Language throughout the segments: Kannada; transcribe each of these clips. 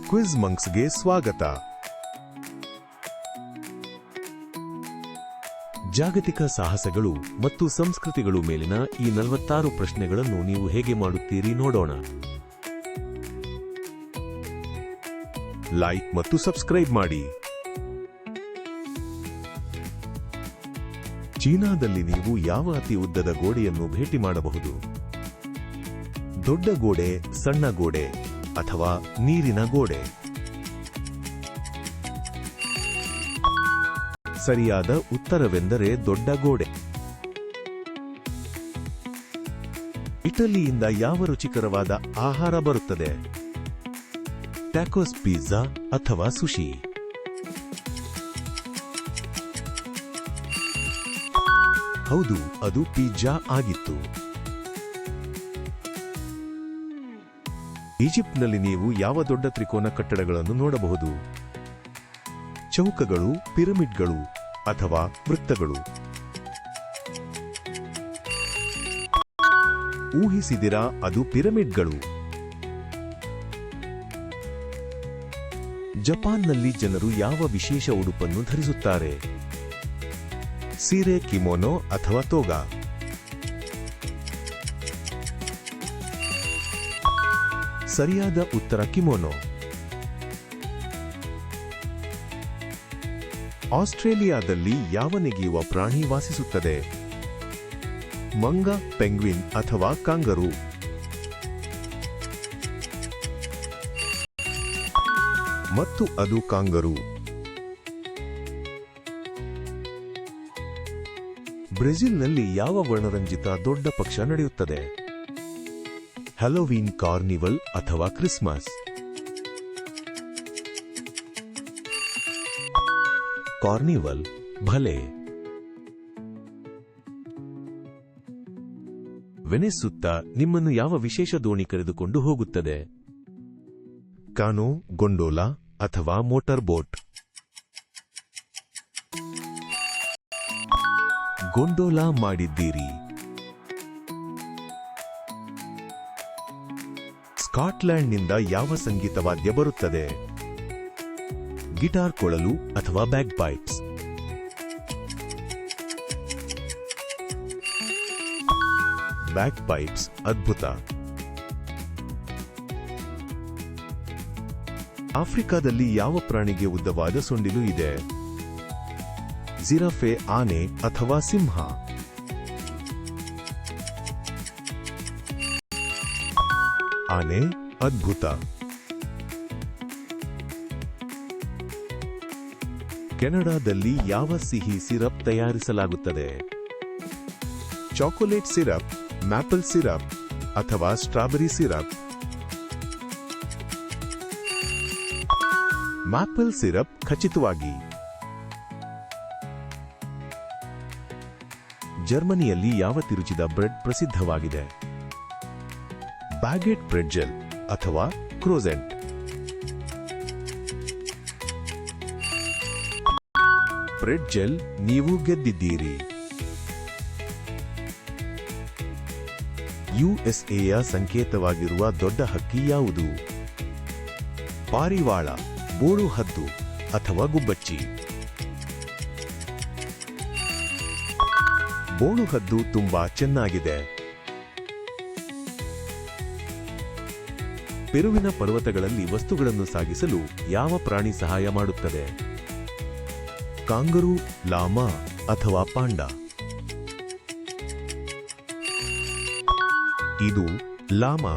ಕ್ವಿಜ್ ಮಂಕ್ಸ್ಗೆ ಸ್ವಾಗತ. ಜಾಗತಿಕ ಸಾಹಸಗಳು ಮತ್ತು ಸಂಸ್ಕೃತಿಗಳು ಮೇಲಿನ ಈ 46 ಪ್ರಶ್ನೆಗಳನ್ನು ನೀವು ಹೇಗೆ ಮಾಡುತ್ತೀರಿ ನೋಡೋಣ. ಲೈಕ್ ಮತ್ತು ಸಬ್ಸ್ಕ್ರೈಬ್ ಮಾಡಿ. ಚೀನಾದಲ್ಲಿ ನೀವು ಯಾವ ಅತಿ ಉದ್ದದ ಗೋಡೆಯನ್ನು ಭೇಟಿ ಮಾಡಬಹುದು? ದೊಡ್ಡ ಗೋಡೆ, ಸಣ್ಣ ಗೋಡೆ ಅಥವಾ ನೀರಿನ ಗೋಡೆ? ಸರಿಯಾದ ಉತ್ತರವೆಂದರೆ ದೊಡ್ಡ ಗೋಡೆ. ಇಟಲಿಯಿಂದ ಯಾವ ರುಚಿಕರವಾದ ಆಹಾರ ಬರುತ್ತದೆ? ಟ್ಯಾಕೋಸ್, ಪಿಜ್ಜಾ ಅಥವಾ ಸುಶಿ? ಹೌದು, ಅದು ಪಿಜ್ಜಾ ಆಗಿತ್ತು. ಈಜಿಪ್ಟ್ನಲ್ಲಿ ನೀವು ಯಾವ ದೊಡ್ಡ ತ್ರಿಕೋನ ಕಟ್ಟಡಗಳನ್ನು ನೋಡಬಹುದು? ಚೌಕಗಳು, ಪಿರಮಿಡ್ಗಳು ಅಥವಾ ವೃತ್ತಗಳು? ಊಹಿಸಿದಿರಾ, ಅದು ಪಿರಮಿಡ್ಗಳು. ಜಪಾನ್ನಲ್ಲಿ ಜನರು ಯಾವ ವಿಶೇಷ ಉಡುಪನ್ನು ಧರಿಸುತ್ತಾರೆ? ಸೀರೆ, ಕಿಮೋನೋ ಅಥವಾ ತೋಗಾ? ಸರಿಯಾದ ಉತ್ತರ ಕಿಮೋನೋ. ಆಸ್ಟ್ರೇಲಿಯಾದಲ್ಲಿ ಯಾವ ನೆಗೆಯುವ ಪ್ರಾಣಿ ವಾಸಿಸುತ್ತದೆ? ಮಂಗ, ಪೆಂಗ್ವಿನ್ ಅಥವಾ ಕಾಂಗರೂ? ಮತ್ತು ಅದು ಕಾಂಗರೂ. ಬ್ರೆಜಿಲ್ನಲ್ಲಿ ಯಾವ ವರ್ಣರಂಜಿತ ದೊಡ್ಡ ಪಕ್ಷ ನಡೆಯುತ್ತದೆ? ಹ್ಯಾಲೋವೀನ್, ಕಾರ್ನಿವಲ್ ಅಥವಾ ಕ್ರಿಸ್ಮಸ್? ಕಾರ್ನಿವಲ್. ಭಲೆ. ವೆನಿಸ್ ಸುತ್ತ ನಿಮ್ಮನ್ನು ಯಾವ ವಿಶೇಷ ದೋಣಿ ಕರೆದುಕೊಂಡು ಹೋಗುತ್ತದೆ? ಕಾನೋ, ಗೊಂಡೋಲಾ ಅಥವಾ ಮೋಟಾರ್ ಬೋಟ್? ಗೊಂಡೋಲಾ ಮಾಡಿದ್ದೀರಿ. ಸ್ಕಾಟ್ಲೆಂಡ್ನಿಂದ ಯಾವ ಸಂಗೀತ ವಾದ್ಯ ಬರುತ್ತದೆ? ಗಿಟಾರ್, ಕೊಳಲು ಅಥವಾ ಬ್ಯಾಗ್ ಪೈಪ್ಸ್? Bag pipes. ಅದ್ಭುತ. ಆಫ್ರಿಕಾದಲ್ಲಿ ಯಾವ ಪ್ರಾಣಿಗೆ ಉದ್ದವಾದ ಸೊಂಡಿಲು ಇದೆ? ಜಿರಾಫೆ, ಆನೆ ಅಥವಾ ಸಿಂಹ? ಆನೆ. ಅದ್ಭುತ. ಕೆನಡಾದಲ್ಲಿ ಯಾವ ಸಿಹಿ ಸಿರಪ್ ತಯಾರಿಸಲಾಗುತ್ತದೆ? ಚಾಕೊಲೇಟ್ ಸಿರಪ್, ಮ್ಯಾಪಲ್ ಸಿರಪ್ ಅಥವಾ ಸ್ಟ್ರಾಬೆರಿ ಸಿರಪ್? ಮ್ಯಾಪಲ್ ಸಿರಪ್ ಖಚಿತವಾಗಿ. ಜರ್ಮನಿಯಲ್ಲಿ ಯಾವ ತಿರುಚಿದ ಬ್ರೆಡ್ ಪ್ರಸಿದ್ಧವಾಗಿದೆ? ಬ್ಯಾಗೆಟ್, ಪ್ರೆಟ್ಜೆಲ್ ಅಥವಾ ಕ್ರೋಸೆಂಟ್? ಪ್ರೆಟ್ಜೆಲ್. ನೀವು ಗೆದ್ದಿದ್ದೀರಿ. ಯುಎಸ್ಎಯ ಸಂಕೇತವಾಗಿರುವ ದೊಡ್ಡ ಹಕ್ಕಿ ಯಾವುದು? ಪಾರಿವಾಳ, ಬೋಳು ಹದ್ದು ಅಥವಾ ಗುಬ್ಬಚ್ಚಿ? ಬೋಳು ಹದ್ದು ತುಂಬಾ ಚೆನ್ನಾಗಿದೆ. ಪೆರುವಿನ ಪರ್ವತಗಳಲ್ಲಿ ವಸ್ತುಗಳನ್ನು ಸಾಗಿಸಲು ಯಾವ ಪ್ರಾಣಿ ಸಹಾಯ ಮಾಡುತ್ತದೆ? ಕಾಂಗರೂ, ಲಾಮಾ ಅಥವಾ ಪಾಂಡಾ? ಇದು ಲಾಮಾ.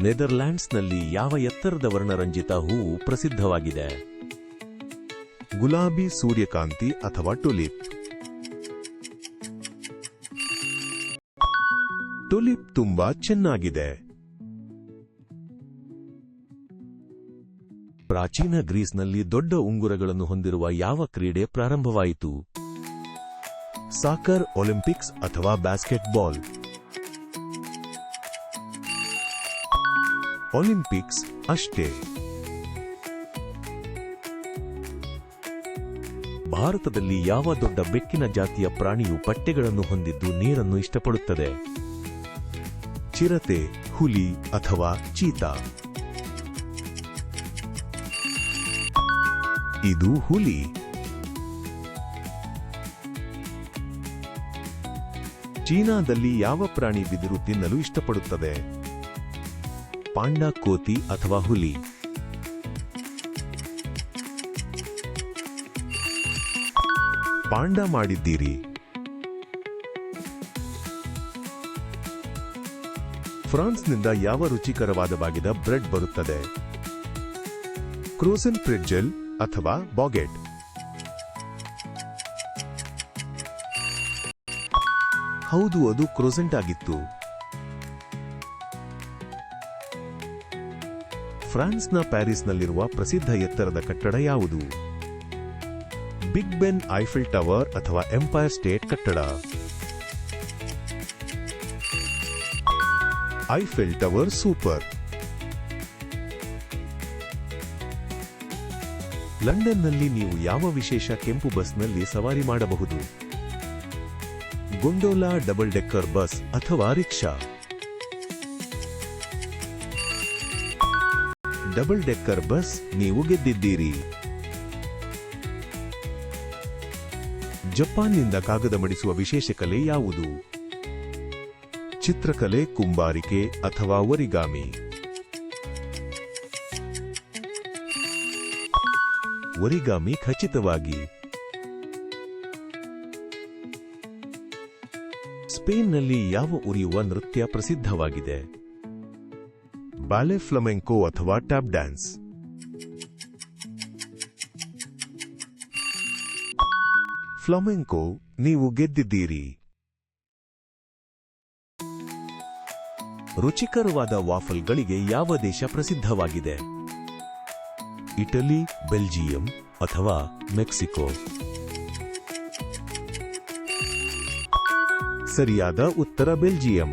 ನೆದರ್ಲ್ಯಾಂಡ್ಸ್ನಲ್ಲಿ ಯಾವ ಎತ್ತರದ ವರ್ಣರಂಜಿತ ಹೂವು ಪ್ರಸಿದ್ಧವಾಗಿದೆ? ಗುಲಾಬಿ, ಸೂರ್ಯಕಾಂತಿ ಅಥವಾ ಟುಲಿಪ್? ಟುಲಿಪ್ ತುಂಬಾ ಚೆನ್ನಾಗಿದೆ. ಪ್ರಾಚೀನ ಗ್ರೀಸ್ನಲ್ಲಿ ದೊಡ್ಡ ಉಂಗುರಗಳನ್ನು ಹೊಂದಿರುವ ಯಾವ ಕ್ರೀಡೆ ಪ್ರಾರಂಭವಾಯಿತು? ಸಾಕರ್, ಒಲಿಂಪಿಕ್ಸ್ ಅಥವಾ ಬ್ಯಾಸ್ಕೆಟ್ಬಾಲ್? ಒಲಿಂಪಿಕ್ಸ್ ಅಷ್ಟೇ. ಭಾರತದಲ್ಲಿ ಯಾವ ದೊಡ್ಡ ಬೆಕ್ಕಿನ ಜಾತಿಯ ಪ್ರಾಣಿಯು ಪಟ್ಟೆಗಳನ್ನು ಹೊಂದಿದ್ದು ನೀರನ್ನು ಇಷ್ಟಪಡುತ್ತದೆ? ಚಿರತೆ, ಹುಲಿ ಅಥವಾ ಚೀತಾ. ಇದು ಹುಲಿ. ಚೀನಾದಲ್ಲಿ ಯಾವ ಪ್ರಾಣಿ ಬಿದಿರು ತಿನ್ನಲು ಇಷ್ಟಪಡುತ್ತದೆ? ಪಾಂಡಾ, ಕೋತಿ ಅಥವಾ ಹುಲಿ? ಪಾಂಡಾ ಮಾಡಿದ್ದೀರಿ. ಫ್ರಾನ್ಸ್ನಿಂದ ಯಾವ ರುಚಿಕರವಾದ ಬಾಗಿದ ಬ್ರೆಡ್ ಬರುತ್ತದೆ? ಕ್ರೋಸನ್, ಪ್ರೆಟ್ಜೆಲ್ ಅಥವಾ ಬಾಗೆಟ್? ಹೌದು, ಅದು ಕ್ರೋಸೆಂಟ್ ಆಗಿತ್ತು. ಫ್ರಾನ್ಸ್ನ ಪ್ಯಾರಿಸ್ನಲ್ಲಿರುವ ಪ್ರಸಿದ್ಧ ಎತ್ತರದ ಕಟ್ಟಡ ಯಾವುದು? ಬಿಗ್ ಬೆನ್, ಐಫೆಲ್ ಟವರ್ ಅಥವಾ ಎಂಪೈರ್ ಸ್ಟೇಟ್ ಕಟ್ಟಡ? Eiffel tower super. ಲಂಡನ್ನಲ್ಲಿ ನೀವು ಯಾವ ವಿಶೇಷ ಕೆಂಪು ಬಸ್ನಲ್ಲಿ ಸವಾರಿ ಮಾಡಬಹುದು? ಗೊಂಡೋಲಾ, ಡಬಲ್ ಡೆಕ್ಕರ್ ಬಸ್ ಅಥವಾ ರಿಕ್ಷಾ? Double decker bus. ನೀವು ಗೆದ್ದಿದ್ದೀರಿ. ಜಪಾನ್ನಿಂದ ಕಾಗದ ಮಡಿಸುವ ವಿಶೇಷ ಕಲೆ ಯಾವುದು? ಚಿತ್ರಕಲೆ, ಕುಂಬಾರಿಕೆ ಅಥವಾ ಒರಿಗಾಮಿ? ಒರಿಗಾಮಿ ಖಚಿತವಾಗಿ. ಸ್ಪೇನ್ನಲ್ಲಿ ಯಾವ ಉರಿಯುವ ನೃತ್ಯ ಪ್ರಸಿದ್ಧವಾಗಿದೆ? ಬ್ಯಾಲೆ, ಫ್ಲಮೆಂಕೋ ಅಥವಾ ಟ್ಯಾಪ್ ಡ್ಯಾನ್ಸ್? ಫ್ಲಮೆಂಕೋ. ನೀವು ಗೆದ್ದಿದ್ದೀರಿ. ರುಚಿಕರವಾದ ವಾಫಲ್ಗಳಿಗೆ ಯಾವ ದೇಶ ಪ್ರಸಿದ್ಧವಾಗಿದೆ? ಇಟಲಿ, ಬೆಲ್ಜಿಯಂ ಅಥವಾ ಮೆಕ್ಸಿಕೋ? ಸರಿಯಾದ ಉತ್ತರ ಬೆಲ್ಜಿಯಂ.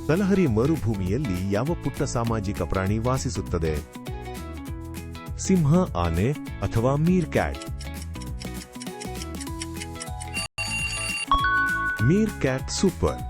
ಕಲಹರಿ ಮರುಭೂಮಿಯಲ್ಲಿ ಯಾವ ಪುಟ್ಟ ಸಾಮಾಜಿಕ ಪ್ರಾಣಿ ವಾಸಿಸುತ್ತದೆ? ಸಿಂಹ, ಆನೆ ಅಥವಾ Mir cat? Mir cat super.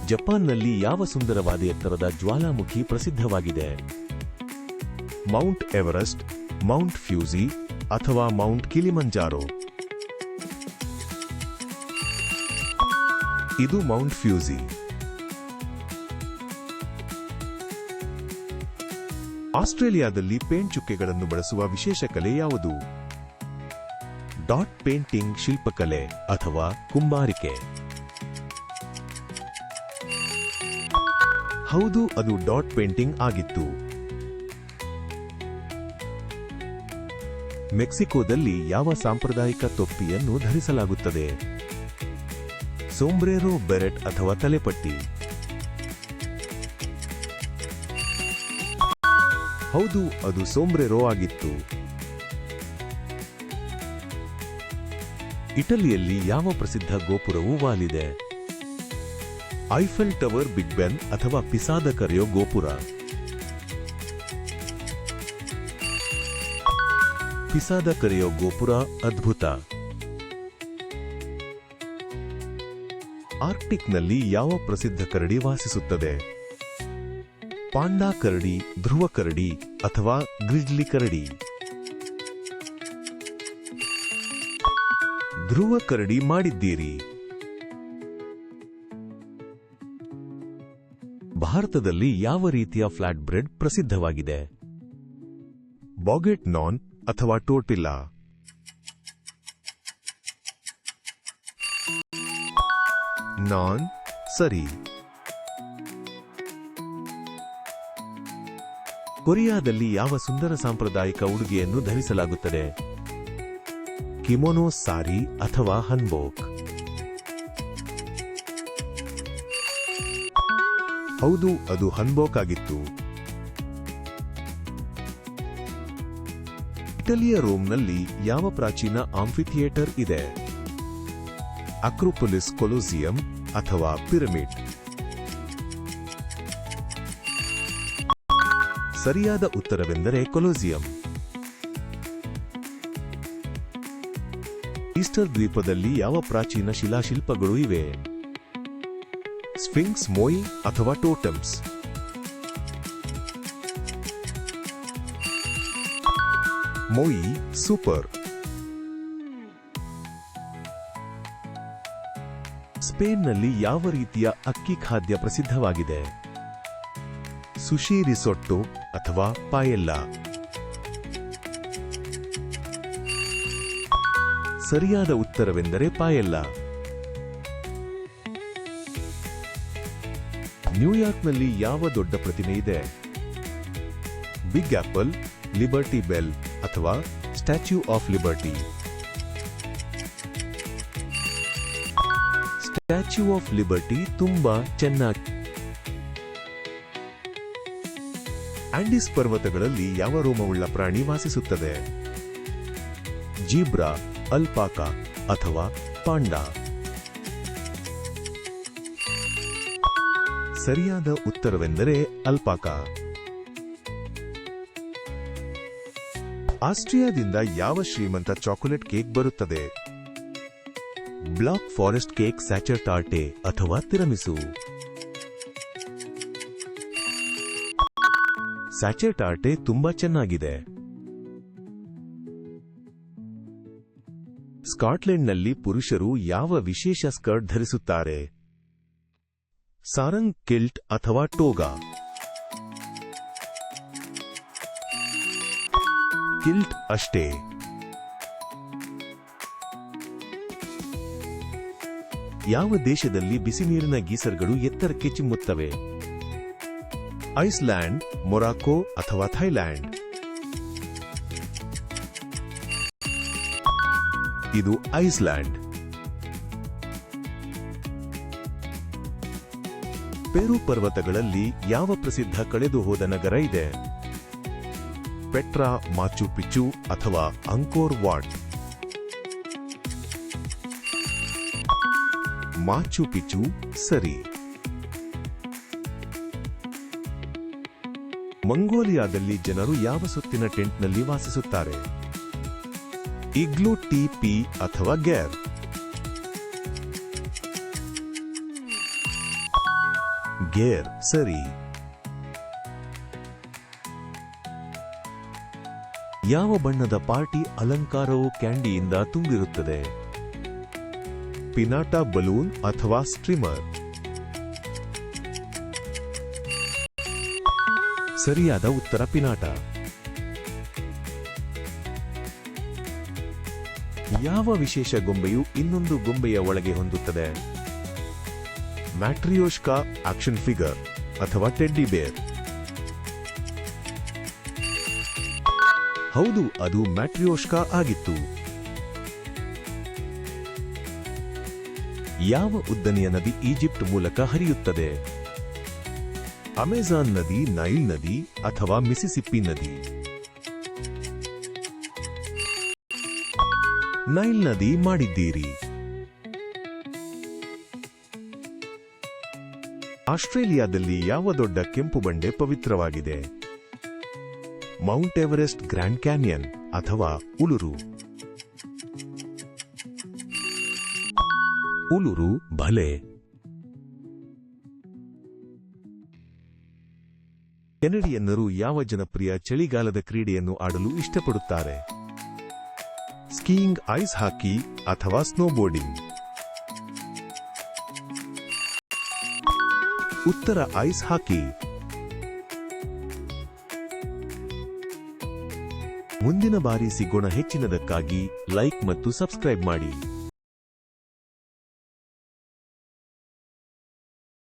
ಜಪಾನ್ನಲ್ಲಿ ಯಾವ ಸುಂದರವಾದ ಎತ್ತರದ ಜ್ವಾಲಾಮುಖಿ ಪ್ರಸಿದ್ಧವಾಗಿದೆ? ಮೌಂಟ್ ಎವರೆಸ್ಟ್, ಮೌಂಟ್ ಫ್ಯೂಜಿ ಅಥವಾ ಮೌಂಟ್ ಕಿಲಿಮಂಜಾರೋ? ಇದು ಮೌಂಟ್ ಫ್ಯೂಜಿ. ಆಸ್ಟ್ರೇಲಿಯಾದಲ್ಲಿ ಪೇಂಟ್ ಚುಕ್ಕೆಗಳನ್ನು ಬಳಸುವ ವಿಶೇಷ ಕಲೆ ಯಾವುದು? ಡಾಟ್ ಪೇಂಟಿಂಗ್, ಶಿಲ್ಪಕಲೆ ಅಥವಾ ಕುಂಬಾರಿಕೆ? ಹೌದು, ಅದು ಡಾಟ್ ಪೇಂಟಿಂಗ್ ಆಗಿತ್ತು. ಮೆಕ್ಸಿಕೋದಲ್ಲಿ ಯಾವ ಸಾಂಪ್ರದಾಯಿಕ ತೊಪ್ಪಿಯನ್ನು ಧರಿಸಲಾಗುತ್ತದೆ? ಸೋಂಬ್ರೇರೋ, ಬೆರೆಟ್ ಅಥವಾ ತಲೆಪಟ್ಟಿ? ಹೌದು, ಅದು ಸೋಂಬ್ರೇರೋ ಆಗಿತ್ತು. ಇಟಲಿಯಲ್ಲಿ ಯಾವ ಪ್ರಸಿದ್ಧ ಗೋಪುರವು ವಾಲಿದೆ? ಐಫೆಲ್ ಟವರ್, ಬಿಗ್ ಬೆನ್ ಅಥವಾ ಪಿಸಾದ ಕರೆಯೋ ಗೋಪುರ? ಪಿಸಾದ ಕರೆಯೋ ಗೋಪುರ ಅದ್ಭುತ. ಆರ್ಕ್ಟಿಕ್ನಲ್ಲಿ ಯಾವ ಪ್ರಸಿದ್ಧ ಕರಡಿ ವಾಸಿಸುತ್ತದೆ? ಪಾಂಡಾ ಕರಡಿ, ಧ್ರುವ ಕರಡಿ ಅಥವಾ ಗ್ರಿಜ್ಲಿ ಕರಡಿ? ಧ್ರುವ ಕರಡಿ ಮಾಡಿದ್ದೀರಿ. ಭಾರತದಲ್ಲಿ ಯಾವ ರೀತಿಯ ಫ್ಲಾಟ್ ಬ್ರೆಡ್ ಪ್ರಸಿದ್ಧವಾಗಿದೆ? ಬಾಗೆಟ್, ನಾನ್ ಅಥವಾ ಟೋರ್ಟಿಲ್ಲಾ? ನಾನ್ ಸರಿ. ಕೊರಿಯಾದಲ್ಲಿ ಯಾವ ಸುಂದರ ಸಾಂಪ್ರದಾಯಿಕ ಉಡುಗೆಯನ್ನು ಧರಿಸಲಾಗುತ್ತದೆ? ಕಿಮೊನೋ, ಸಾರಿ ಅಥವಾ ಹನ್ಬೋಕ್? ಹೌದು, ಅದು ಹನ್ಬೋಕ್ ಆಗಿತ್ತು. ಇಟಲಿಯ ರೋಮ್ನಲ್ಲಿ ಯಾವ ಪ್ರಾಚೀನ ಆಂಫಿಥಿಯೇಟರ್ ಇದೆ? ಅಕ್ರೋಪೊಲಿಸ್, ಕೊಲೋಸಿಯಂ ಅಥವಾ ಪಿರಮಿಡ್? ಸರಿಯಾದ ಉತ್ತರವೆಂದರೆ ಕೊಲೋಸಿಯಂ. ಈಸ್ಟರ್ ದ್ವೀಪದಲ್ಲಿ ಯಾವ ಪ್ರಾಚೀನ ಶಿಲಾಶಿಲ್ಪಗಳು ಇವೆ? ಸ್ಫಿಂಕ್ಸ್, ಮೊಯಿ ಅಥವಾ ಟೋಟಮ್ಸ್? ಮೊಯಿ ಸೂಪರ್. ಸ್ಪೇನ್ನಲ್ಲಿ ಯಾವ ರೀತಿಯ ಅಕ್ಕಿ ಖಾದ್ಯ ಪ್ರಸಿದ್ಧವಾಗಿದೆ? ಸುಶಿ, ರಿಸೊಟ್ಟೊ ಅಥವಾ ಪಾಯೆಲ್ಲಾ? ಸರಿಯಾದ ಉತ್ತರವೆಂದರೆ ಪಾಯೆಲ್ಲಾ. ನ್ಯೂಯಾರ್ಕ್ನಲ್ಲಿ ಯಾವ ದೊಡ್ಡ ಪ್ರತಿಮೆ ಇದೆ? ಬಿಗ್ ಆಪಲ್, ಲಿಬರ್ಟಿ ಬೆಲ್ ಅಥವಾ statue of liberty? Statue of liberty ತುಂಬಾ ಚೆನ್ನಾಗಿ. ಆಂಡೀಸ್ ಪರ್ವತಗಳಲ್ಲಿ ಯಾವ ರೋಮವುಳ್ಳ ಪ್ರಾಣಿ ವಾಸಿಸುತ್ತದೆ? ಜೀಬ್ರಾ, ಅಲ್ಪಾಕ ಅಥವಾ ಪಾಂಡಾ? ಸರಿಯಾದ ಉತ್ತರವೆಂದರೆ ಅಲ್ಪಾಕ. ಆಸ್ಟ್ರಿಯಾದಿಂದ ಯಾವ ಶ್ರೀಮಂತ ಚಾಕೊಲೇಟ್ ಕೇಕ್ ಬರುತ್ತದೆ? ಬ್ಲಾಕ್ ಫಾರೆಸ್ಟ್ ಕೇಕ್, ಸ್ಯಾಚರ್ ಟಾರ್ಟೆ ಅಥವಾ ತಿರಮಿಸು? ಸ್ಯಾಚರ್ ಟಾರ್ಟೆ ತುಂಬಾ ಚೆನ್ನಾಗಿದೆ. ಸ್ಕಾಟ್ಲೆಂಡ್ನಲ್ಲಿ ಪುರುಷರು ಯಾವ ವಿಶೇಷ ಸ್ಕರ್ಟ್ ಧರಿಸುತ್ತಾರೆ? ಸಾರಂಗ್, ಕಿಲ್ಟ್ ಅಥವಾ ಟೋಗಾ? ಕಿಲ್ಟ್ ಅಷ್ಟೇ. ಯಾವ ದೇಶದಲ್ಲಿ ಬಿಸಿನೀರಿನ ಗೀಸರ್ಗಳು ಎತ್ತರಕ್ಕೆ ಚಿಮ್ಮುತ್ತವೆ? ಐಸ್ಲ್ಯಾಂಡ್, ಮೊರಾಕೊ ಅಥವಾ ಥೈಲ್ಯಾಂಡ್? ಇದು ಐಸ್ಲ್ಯಾಂಡ್. ಪೆರು ಪರ್ವತಗಳಲ್ಲಿ ಯಾವ ಪ್ರಸಿದ್ಧ ಕಳೆದು ಹೋದ ನಗರ ಇದೆ? ಪೆಟ್ರಾ, ಮಾಚು ಪಿಚ್ಚು ಅಥವಾ ಅಂಕೋರ್ ವಾಟ್? ಮಾಚು ಪಿಚ್ಚು ಸರಿ. ಮಂಗೋಲಿಯಾದಲ್ಲಿ ಜನರು ಯಾವ ಸುತ್ತಿನ ಟೆಂಟ್ನಲ್ಲಿ ವಾಸಿಸುತ್ತಾರೆ? ಇಗ್ಲೂ, ಟಿಪಿ ಅಥವಾ ಗೇರ್? ಗೇರ್ ಸರಿ. ಯಾವ ಬಣ್ಣದ ಪಾರ್ಟಿ ಅಲಂಕಾರವು ಕ್ಯಾಂಡಿಯಿಂದ ತುಂಬಿರುತ್ತದೆ? ಪಿನಾಟ, ಬಲೂನ್ ಅಥವಾ ಸ್ಟ್ರಿಮರ್? ಸರಿಯಾದ ಉತ್ತರ ಪಿನಾಟ. ಯಾವ ವಿಶೇಷ ಗೊಂಬೆಯು ಇನ್ನೊಂದು ಗೊಂಬೆಯ ಒಳಗೆ ಹೊಂದುತ್ತದೆ? ಮ್ಯಾಟ್ರಿಯೋಷ್ಕಾ, ಆಕ್ಷನ್ ಫಿಗರ್ ಅಥವಾ ಟೆಡ್ಡಿ ಬೇರ್? ಹೌದು, ಅದು ಮ್ಯಾಟ್ರಿಯೋಷ್ಕಾ ಆಗಿತ್ತು. ಯಾವ ಉದ್ದನೆಯ ನದಿ ಈಜಿಪ್ಟ್ ಮೂಲಕ ಹರಿಯುತ್ತದೆ? ಅಮೆಜಾನ್ ನದಿ, ನೈಲ್ ನದಿ ಅಥವಾ ಮಿಸಿಸಿಪ್ಪಿ ನದಿ? ನೈಲ್ ನದಿ ಮಾಡಿದ್ದೀರಿ. ಆಸ್ಟ್ರೇಲಿಯಾದಲ್ಲಿ ಯಾವ ದೊಡ್ಡ ಕೆಂಪು ಬಂಡೆ ಪವಿತ್ರವಾಗಿದೆ? ಮೌಂಟ್ ಎವರೆಸ್ಟ್, ಗ್ರ್ಯಾಂಡ್ ಕ್ಯಾನಿಯನ್ ಅಥವಾ ಉಲುರು? ಉಲುರು ಭಲೆ. ಕೆನಡಿಯನ್ನರು ಯಾವ ಜನಪ್ರಿಯ ಚಳಿಗಾಲದ ಕ್ರೀಡೆಯನ್ನು ಆಡಲು ಇಷ್ಟಪಡುತ್ತಾರೆ? ಸ್ಕೀಯಿಂಗ್, ಐಸ್ ಹಾಕಿ ಅಥವಾ ಸ್ನೋಬೋರ್ಡಿಂಗ್? ಉತ್ತರ ಐಸ್ ಹಾಕಿ. ಮುಂದಿನ ಬಾರಿ ಸಿಗೋಣ. ಹೆಚ್ಚಿನದಕ್ಕಾಗಿ ಲೈಕ್ ಮತ್ತು ಸಬ್ಸ್ಕ್ರೈಬ್ ಮಾಡಿ.